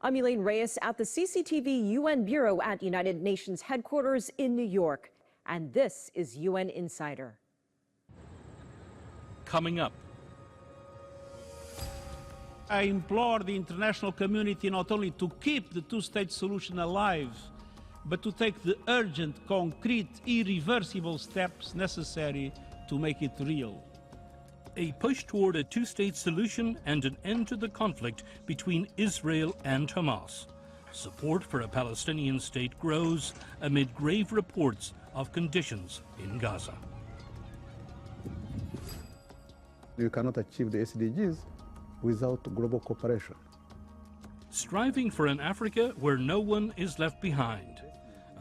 I'm Elaine Reyes at the CCTV UN Bureau at United Nations headquarters in New York. And this is UN Insider. Coming up. I implore the international community not only to keep the two-state solution alive, but to take the urgent, concrete, irreversible steps necessary to make it real. A push toward a two-state solution and an end to the conflict between Israel and Hamas. Support for a Palestinian state grows amid grave reports of conditions in Gaza. You cannot achieve the SDGs without global cooperation. Striving for an Africa where no one is left behind.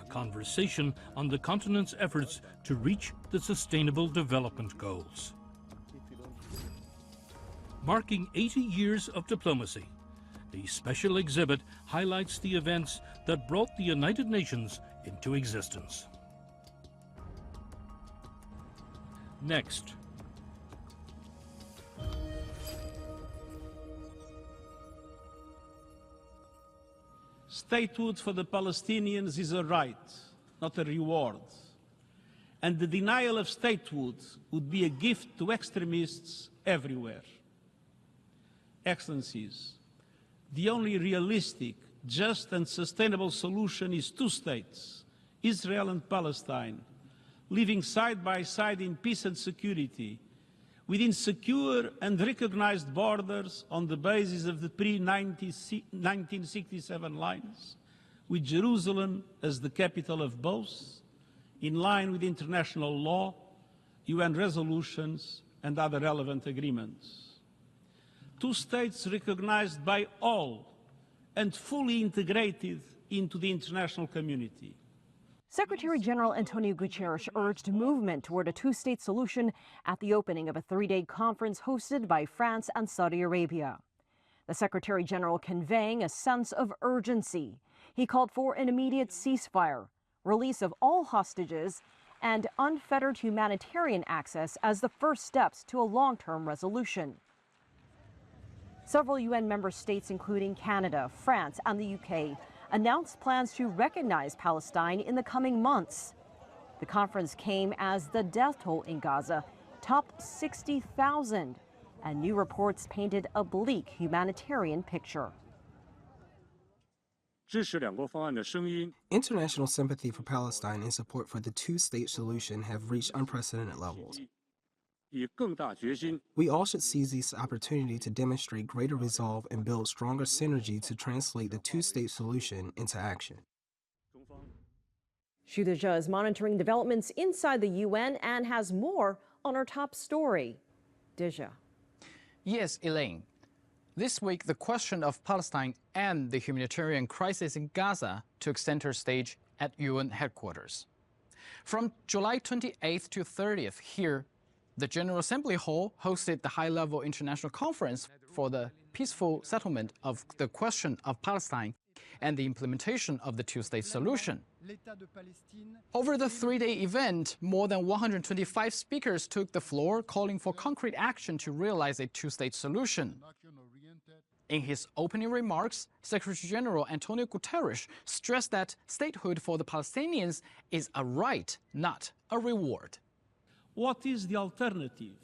A conversation on the continent's efforts to reach the Sustainable Development Goals. Marking 80 years of diplomacy, the special exhibit highlights the events that brought the United Nations into existence. Next. Statehood for the Palestinians is a right, not a reward. And the denial of statehood would be a gift to extremists everywhere. Excellencies, the only realistic, just and sustainable solution is two states, Israel and Palestine, living side by side in peace and security, within secure and recognized borders on the basis of the pre-1967 lines, with Jerusalem as the capital of both, in line with international law, UN resolutions, and other relevant agreements. Two states recognized by all and fully integrated into the international community. Secretary General Antonio Guterres urged movement toward a two-state solution at the opening of a three-day conference hosted by France and Saudi Arabia. The Secretary General conveying a sense of urgency. He called for an immediate ceasefire, release of all hostages, and unfettered humanitarian access as the first steps to a long-term resolution. Several UN member states, including Canada, France, and the UK, announced plans to recognize Palestine in the coming months. The conference came as the death toll in Gaza topped 60,000, and new reports painted a bleak humanitarian picture. International sympathy for Palestine and support for the two-state solution have reached unprecedented levels. We all should seize this opportunity to demonstrate greater resolve and build stronger synergy to translate the two-state solution into action. Xu Deja is monitoring developments inside the UN and has more on our top story. Deja. Yes, Elaine. This week, the question of Palestine and the humanitarian crisis in Gaza took center stage at UN headquarters. From July 28th to 30th here, the General Assembly Hall hosted the high-level international conference for the peaceful settlement of the question of Palestine and the implementation of the two-state solution. Over the three-day event, more than 125 speakers took the floor, calling for concrete action to realize a two-state solution. In his opening remarks, Secretary General Antonio Guterres stressed that statehood for the Palestinians is a right, not a reward. What is the alternative?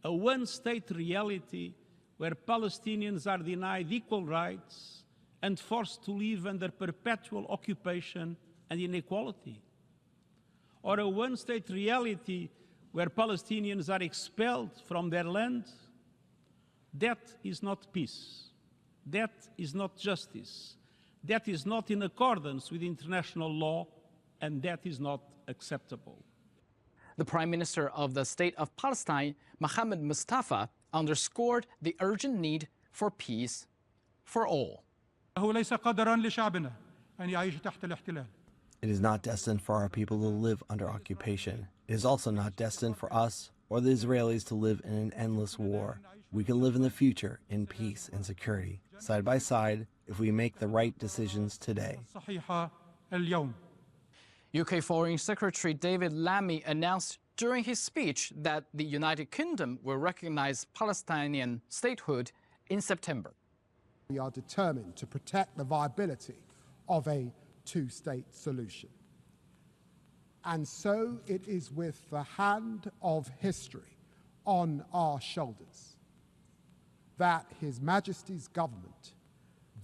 A one-state reality where Palestinians are denied equal rights and forced to live under perpetual occupation and inequality? Or a one-state reality where Palestinians are expelled from their land? That is not peace. That is not justice. That is not in accordance with international law, and that is not acceptable. The Prime Minister of the State of Palestine, Mohammed Mustafa, underscored the urgent need for peace for all. It is not destined for our people to live under occupation. It is also not destined for us or the Israelis to live in an endless war. We can live in the future in peace and security, side by side, if we make the right decisions today. UK Foreign Secretary David Lammy announced during his speech that the United Kingdom will recognize Palestinian statehood in September. We are determined to protect the viability of a two-state solution. And so it is with the hand of history on our shoulders that His Majesty's government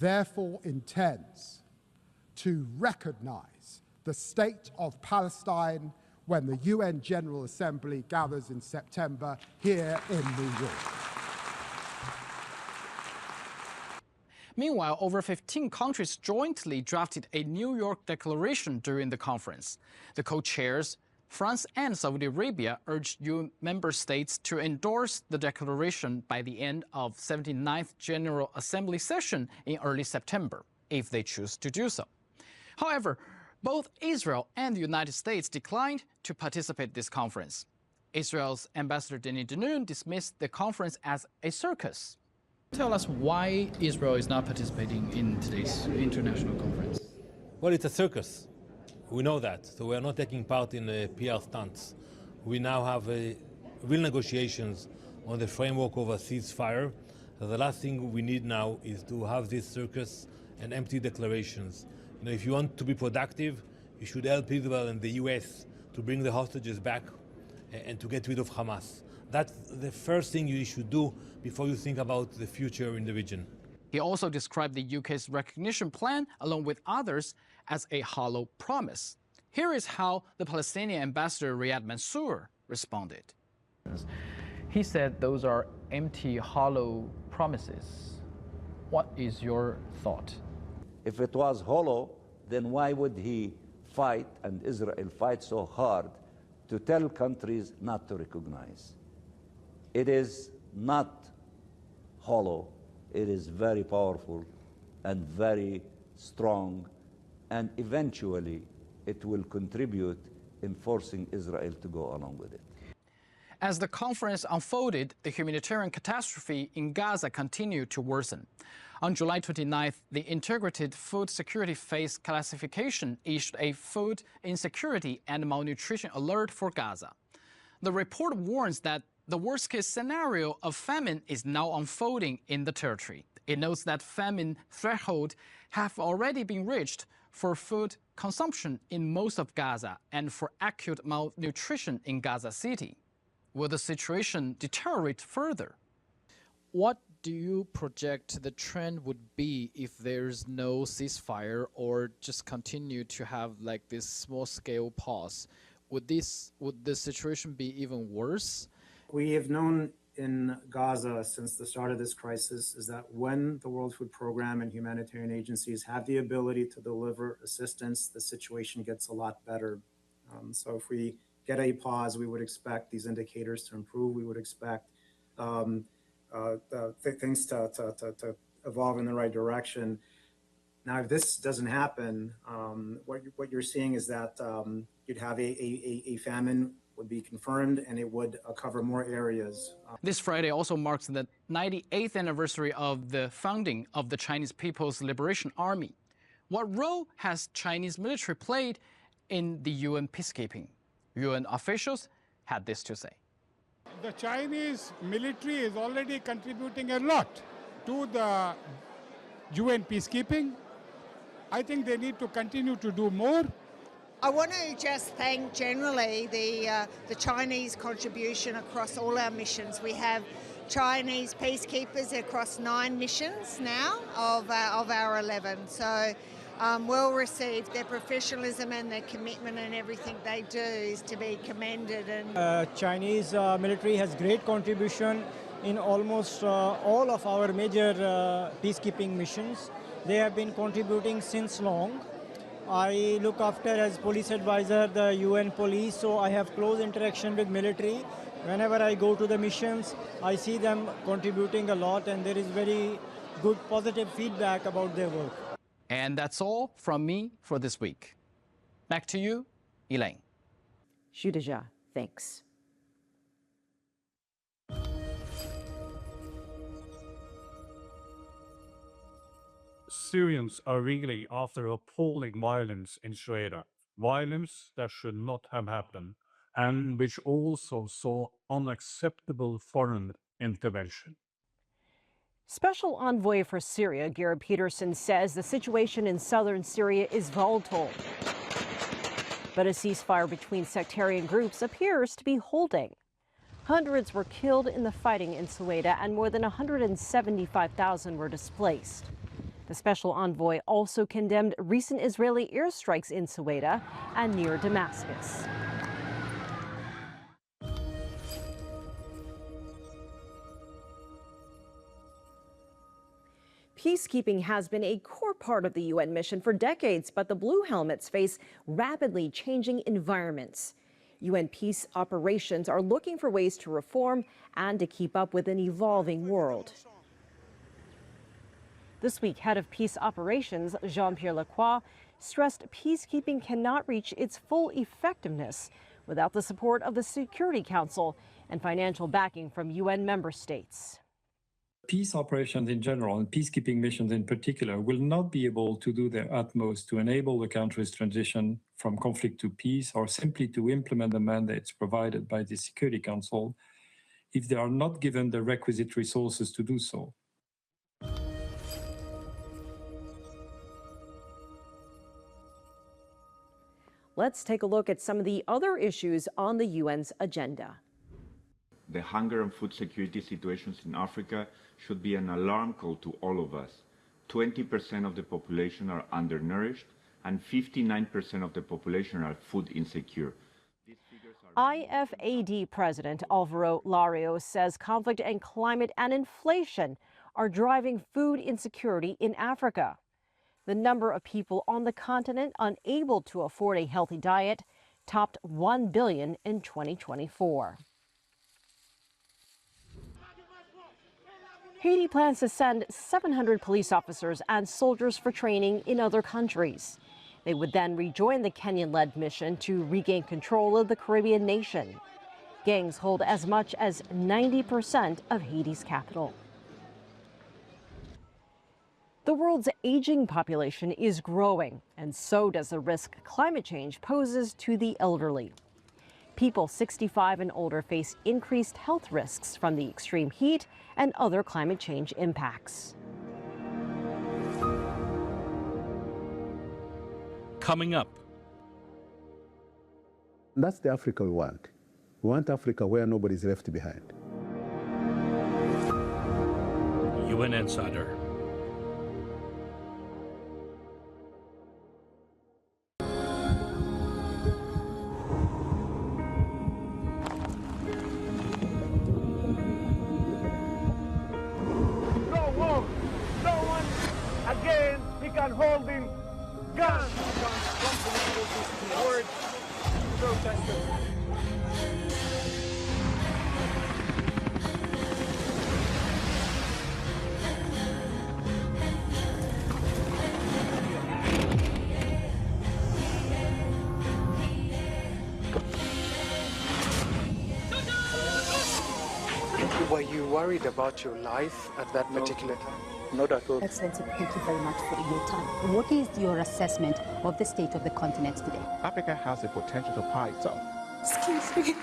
therefore intends to recognize the state of Palestine when the UN General Assembly gathers in September here in New York. Meanwhile, over 15 countries jointly drafted a New York declaration during the conference. The co-chairs, France and Saudi Arabia, urged UN member states to endorse the declaration by the end of 79th General Assembly session in early September, if they choose to do so. However, both Israel and the United States declined to participate in this conference. Israel's Ambassador Denis Denoun dismissed the conference as a circus. Tell us why Israel is not participating in today's international conference. Well, it's a circus. We know that. So we are not taking part in PR stunts. We now have real negotiations on the framework of a ceasefire. The last thing we need now is to have this circus and empty declarations. You know, if you want to be productive, you should help Israel and the US to bring the hostages back and to get rid of Hamas. That's the first thing you should do before you think about the future in the region. He also described the UK's recognition plan, along with others, as a hollow promise. Here is how the Palestinian ambassador Riyad Mansour responded. He said those are empty, hollow promises. What is your thought? If it was hollow, then why would he fight, and Israel fight so hard to tell countries not to recognize? It is not hollow. It is very powerful and very strong, and eventually it will contribute in forcing Israel to go along with it. As the conference unfolded, the humanitarian catastrophe in Gaza continued to worsen. On July 29th, the Integrated Food Security Phase Classification issued a food insecurity and malnutrition alert for Gaza. The report warns that the worst-case scenario of famine is now unfolding in the territory. It notes that famine thresholds have already been reached for food consumption in most of Gaza and for acute malnutrition in Gaza City. Will the situation deteriorate further? What do you project the trend would be if there's no ceasefire or just continue to have like this small-scale pause? Would the situation be even worse? We have known in Gaza since the start of this crisis is that when the World Food Program and humanitarian agencies have the ability to deliver assistance, the situation gets a lot better. So if we get a pause, we would expect these indicators to improve. We would expect things to evolve in the right direction. Now, if this doesn't happen, what you're seeing is that you'd have a famine would be confirmed, and it would cover more areas. This Friday also marks the 98th anniversary of the founding of the Chinese People's Liberation Army. What role has Chinese military played in the UN peacekeeping? UN officials had this to say. The Chinese military is already contributing a lot to the UN peacekeeping. I think they need to continue to do more. I want to just thank generally the Chinese contribution across all our missions. We have Chinese peacekeepers across 9 missions now of our 11. So well received. Their professionalism and their commitment and everything they do is to be commended. And Chinese military has great contribution in almost all of our major peacekeeping missions. They have been contributing since long. I look after as police advisor the UN police, so I have close interaction with military. Whenever I go to the missions, I see them contributing a lot, and there is very good positive feedback about their work. And that's all from me for this week. Back to you, Elaine. Shudaja, thanks. Syrians are reeling after appalling violence in Syria, violence that should not have happened, and which also saw unacceptable foreign intervention. Special envoy for Syria, Geir Peterson, says the situation in southern Syria is volatile. But a ceasefire between sectarian groups appears to be holding. Hundreds were killed in the fighting in Ceuta and more than 175,000 were displaced. The special envoy also condemned recent Israeli airstrikes in Ceuta and near Damascus. Peacekeeping has been a core part of the UN mission for decades, but the Blue Helmets face rapidly changing environments. UN peace operations are looking for ways to reform and to keep up with an evolving world. This week, head of peace operations, Jean-Pierre Lacroix, stressed peacekeeping cannot reach its full effectiveness without the support of the Security Council and financial backing from UN member states. Peace operations in general and peacekeeping missions in particular will not be able to do their utmost to enable the country's transition from conflict to peace or simply to implement the mandates provided by the Security Council if they are not given the requisite resources to do so. Let's take a look at some of the other issues on the UN's agenda. The hunger and food security situations in Africa should be an alarm call to all of us. 20% of the population are undernourished and 59% of the population are food insecure. IFAD President Alvaro Lario says conflict and climate and inflation are driving food insecurity in Africa. The number of people on the continent unable to afford a healthy diet topped 1 billion in 2024. Haiti plans to send 700 police officers and soldiers for training in other countries. They would then rejoin the Kenyan-led mission to regain control of the Caribbean nation. Gangs hold as much as 90% of Haiti's capital. The world's aging population is growing, and so does the risk climate change poses to the elderly. People 65 and older face increased health risks from the extreme heat and other climate change impacts. Coming up. That's the Africa we want. We want Africa where nobody's left behind. UN Insider. Holding guns. Were you worried about your life at that particular time? Not at all. Excellency, thank you very much for your time. What is your assessment of the state of the continent today? Africa has the potential to power itself. Excuse me.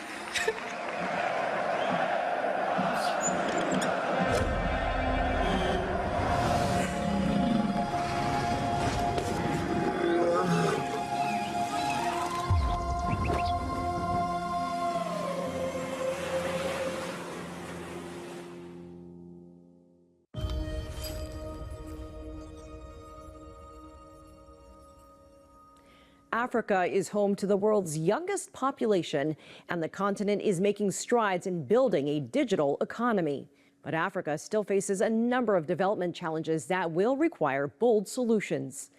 Africa is home to the world's youngest population, and the continent is making strides in building a digital economy. But Africa still faces a number of development challenges that will require bold solutions.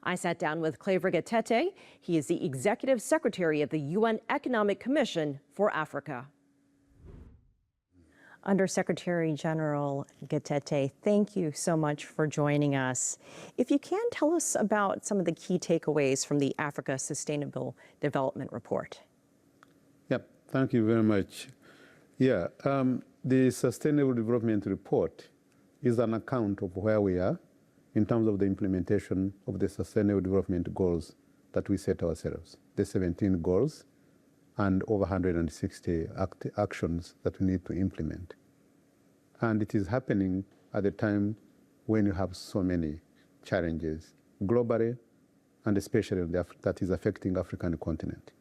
I sat down with Claver Gatete. He is the Executive Secretary of the UN Economic Commission for Africa. Undersecretary General Gatete, thank you so much for joining us. If you can, tell us about some of the key takeaways from the Africa Sustainable Development Report. Yep, thank you very much. Yeah, the Sustainable Development Report is an account of where we are in terms of the implementation of the Sustainable Development Goals that we set ourselves, the 17 goals and over 160 actions that we need to implement. And it is happening at a time when you have so many challenges globally and especially that is affecting the African continent.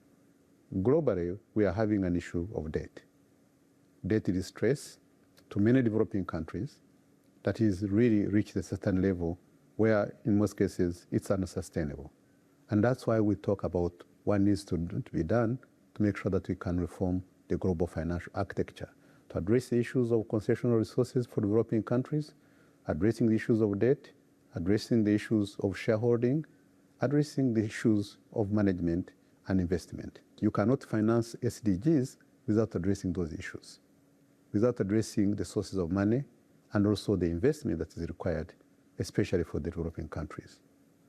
Globally, we are having an issue of debt. Debt is stress to many developing countries that is really reached a certain level where in most cases it's unsustainable. And that's why we talk about what needs to be done to make sure that we can reform the global financial architecture, to address the issues of concessional resources for developing countries, addressing the issues of debt, addressing the issues of shareholding, addressing the issues of management and investment. You cannot finance SDGs without addressing those issues, without addressing the sources of money and also the investment that is required, especially for the developing countries.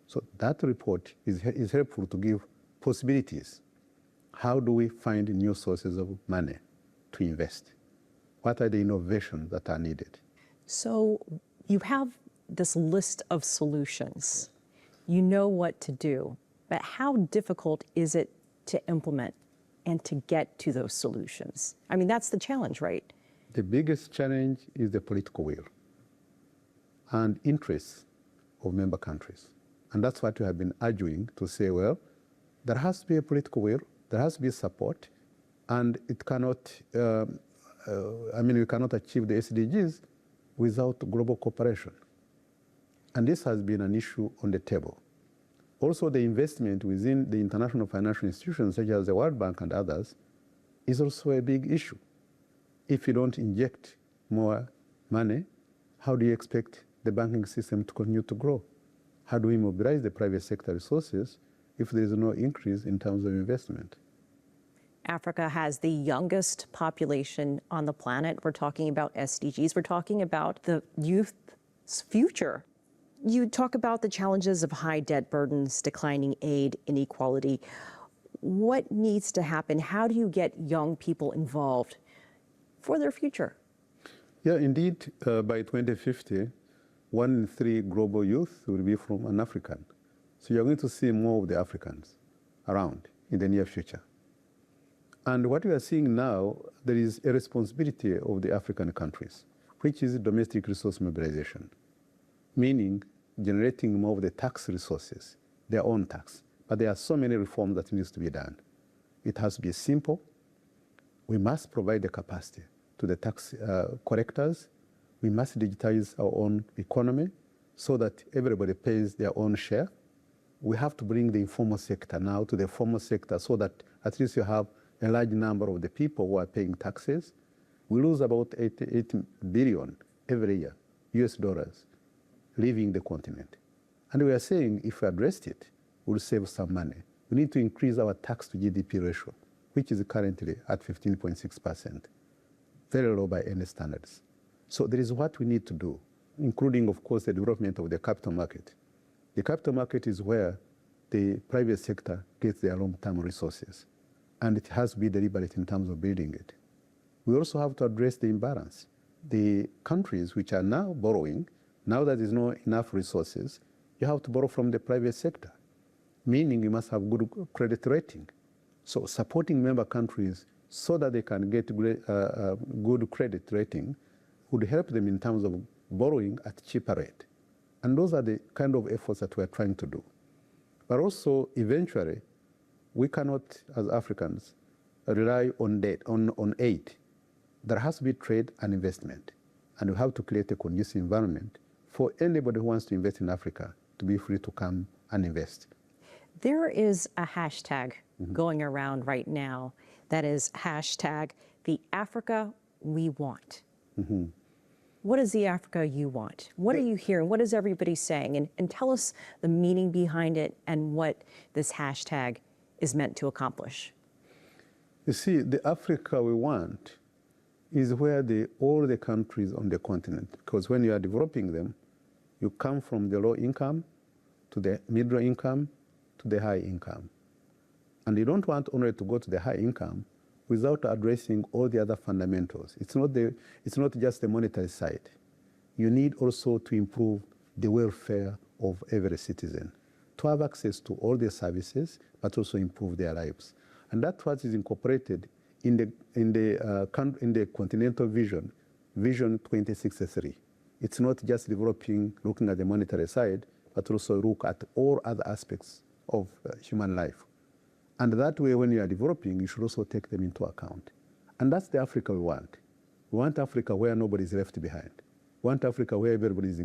So that report is helpful to give possibilities. How do we find new sources of money to invest? What are the innovations that are needed? So you have this list of solutions. You know what to do, but how difficult is it to implement and to get to those solutions? I mean, that's the challenge, right? The biggest challenge is the political will and interests of member countries. And that's what we have been arguing to say, well, there has to be a political will, there has to be support, and it cannot, we cannot achieve the SDGs without global cooperation. And this has been an issue on the table. Also, the investment within the international financial institutions, such as the World Bank and others, is also a big issue. If you don't inject more money, how do you expect the banking system to continue to grow? How do we mobilize the private sector resources if there is no increase in terms of investment? Africa has the youngest population on the planet. We're talking about SDGs. We're talking about the youth's future. You talk about the challenges of high debt burdens, declining aid, inequality. What needs to happen? How do you get young people involved for their future? Yeah, indeed, by 2050, 1 in 3 global youth will be from an African. So you're going to see more of the Africans around in the near future. And what we are seeing now, there is a responsibility of the African countries, which is domestic resource mobilization, meaning generating more of the tax resources, their own tax. But there are so many reforms that needs to be done. It has to be simple. We must provide the capacity to the tax collectors. We must digitize our own economy so that everybody pays their own share. We have to bring the informal sector now to the formal sector so that at least you have a large number of the people who are paying taxes. We lose about 88 billion every year, US dollars, leaving the continent. And we are saying if we addressed it, we'll save some money. We need to increase our tax to GDP ratio, which is currently at 15.6%, very low by any standards. So there is what we need to do, including, of course, the development of the capital market. The capital market is where the private sector gets their long-term resources, and it has to be deliberate in terms of building it. We also have to address the imbalance. The countries which are now borrowing, now that there's not enough resources, you have to borrow from the private sector, meaning you must have good credit rating. So supporting member countries so that they can get good credit rating would help them in terms of borrowing at cheaper rate. And those are the kind of efforts that we're trying to do. But also, eventually, we cannot, as Africans, rely on debt, on aid. There has to be trade and investment. And we have to create a conducive environment for anybody who wants to invest in Africa to be free to come and invest. There is a hashtag going around right now that is hashtag the Africa we want. What is the Africa you want? What are you hearing? What is everybody saying? And tell us the meaning behind it and what this hashtag is meant to accomplish. You see, the Africa we want is where all the countries on the continent, because when you are developing them, you come from the low income to the middle income to the high income. And you don't want only to go to the high income without addressing all the other fundamentals. It's not just the monetary side. You need also to improve the welfare of every citizen, to have access to all the services, but also improve their lives. And that's what is incorporated in the continental vision, Vision 2063. It's not just developing, looking at the monetary side, but also look at all other aspects of human life. And that way, when you are developing, you should also take them into account. And that's the Africa we want. We want Africa where nobody is left behind. We want Africa where everybody is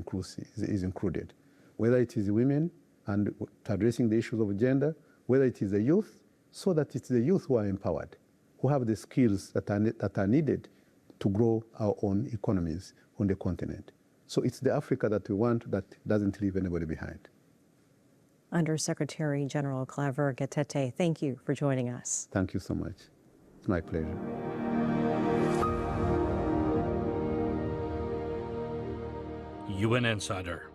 included, whether it is women and addressing the issues of gender, whether it is the youth, so that it's the youth who are empowered, who have the skills that are needed to grow our own economies on the continent. So it's the Africa that we want that doesn't leave anybody behind. Undersecretary General Claver Gatete, thank you for joining us. Thank you so much. It's my pleasure. UN Insider.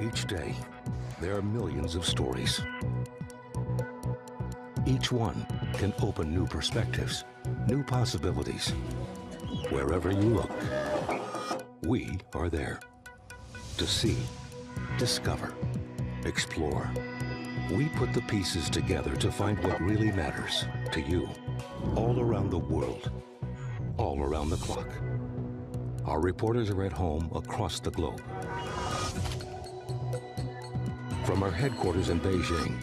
Each day, there are millions of stories. Each one can open new perspectives, new possibilities. Wherever you look, we are there. To see, discover, explore. We put the pieces together to find what really matters to you, all around the world, all around the clock. Our reporters are at home across the globe. From our headquarters in Beijing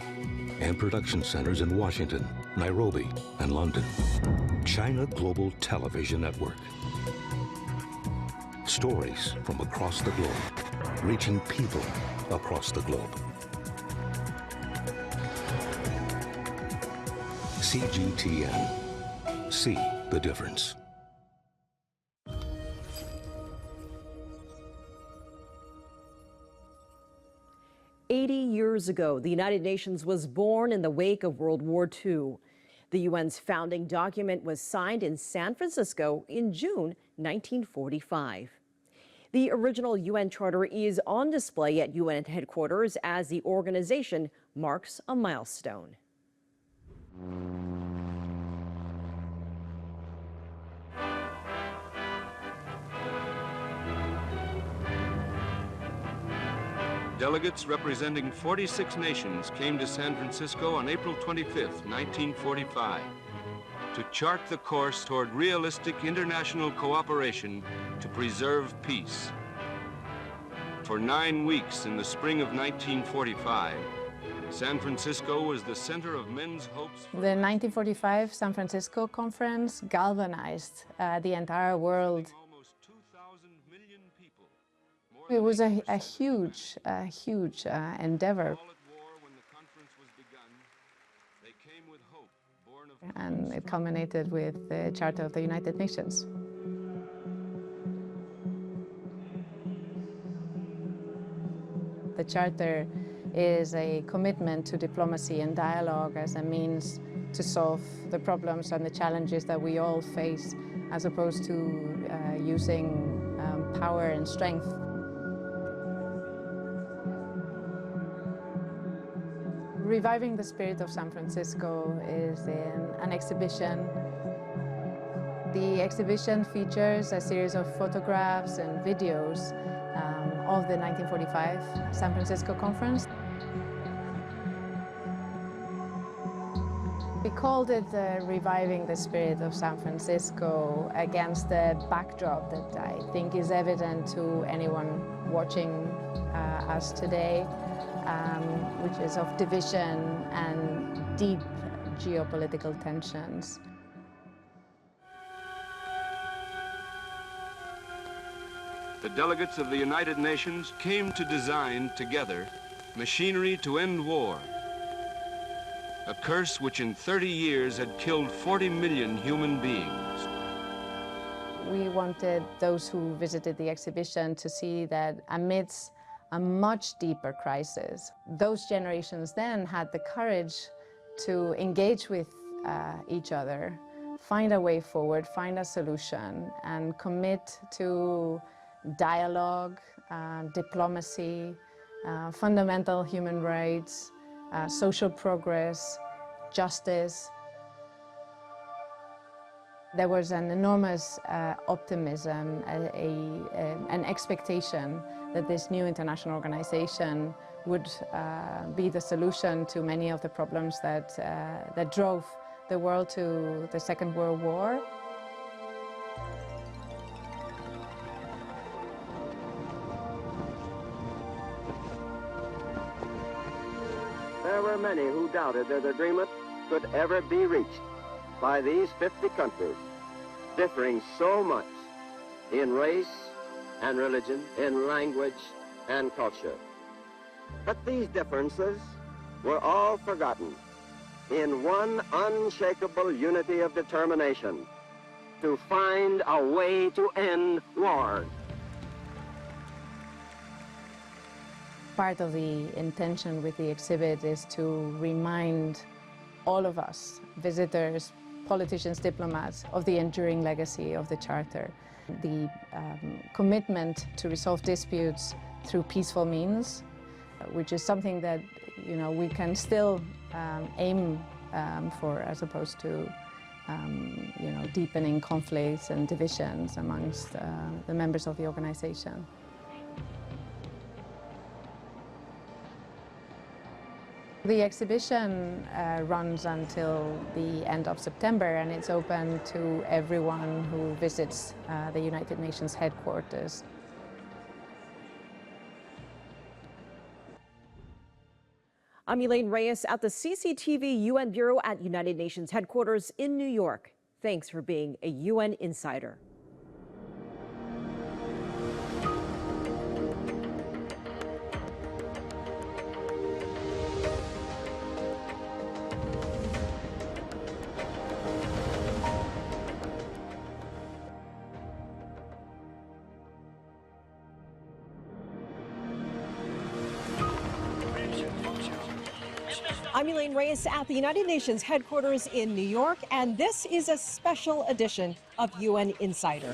and production centers in Washington, Nairobi, and London, China Global Television Network. Stories from across the globe, reaching people across the globe. CGTN. See the difference. Years ago, the United Nations was born in the wake of World War II. The UN's founding document was signed in San Francisco in June 1945. The original UN Charter is on display at UN headquarters as the organization marks a milestone. Delegates representing 46 nations came to San Francisco on April 25, 1945, to chart the course toward realistic international cooperation to preserve peace. For 9 weeks in the spring of 1945, San Francisco was the center of men's hopes. The 1945 San Francisco conference galvanized the entire world. It was a huge endeavor. And it culminated with the Charter of the United Nations. The Charter is a commitment to diplomacy and dialogue as a means to solve the problems and the challenges that we all face, as opposed to using power and strength. Reviving the Spirit of San Francisco is in an exhibition. The exhibition features a series of photographs and videos of the 1945 San Francisco Conference. We called it Reviving the Spirit of San Francisco against the backdrop that I think is evident to anyone watching us today, which is of division and deep geopolitical tensions. The delegates of the United Nations came to design together machinery to end war, a curse which in 30 years had killed 40 million human beings. We wanted those who visited the exhibition to see that amidst a much deeper crisis, those generations then had the courage to engage with each other, find a way forward, find a solution, and commit to dialogue, diplomacy, fundamental human rights, social progress, justice. There was an enormous optimism, an expectation that this new international organization would be the solution to many of the problems that drove the world to the Second World War. There were many who doubted that agreement could ever be reached by these 50 countries, differing so much in race and religion, in language and culture. But these differences were all forgotten in one unshakable unity of determination to find a way to end war. Part of the intention with the exhibit is to remind all of us, visitors, politicians, diplomats, of the enduring legacy of the Charter, the commitment to resolve disputes through peaceful means, which is something that we can still aim for, as opposed to deepening conflicts and divisions amongst the members of the organization. The exhibition runs until the end of September, and it's open to everyone who visits the United Nations headquarters. I'm Elaine Reyes at the CCTV UN Bureau at United Nations headquarters in New York. Thanks for being a UN insider. I'm Elaine Reyes at the United Nations headquarters in New York, and this is a special edition of UN Insider.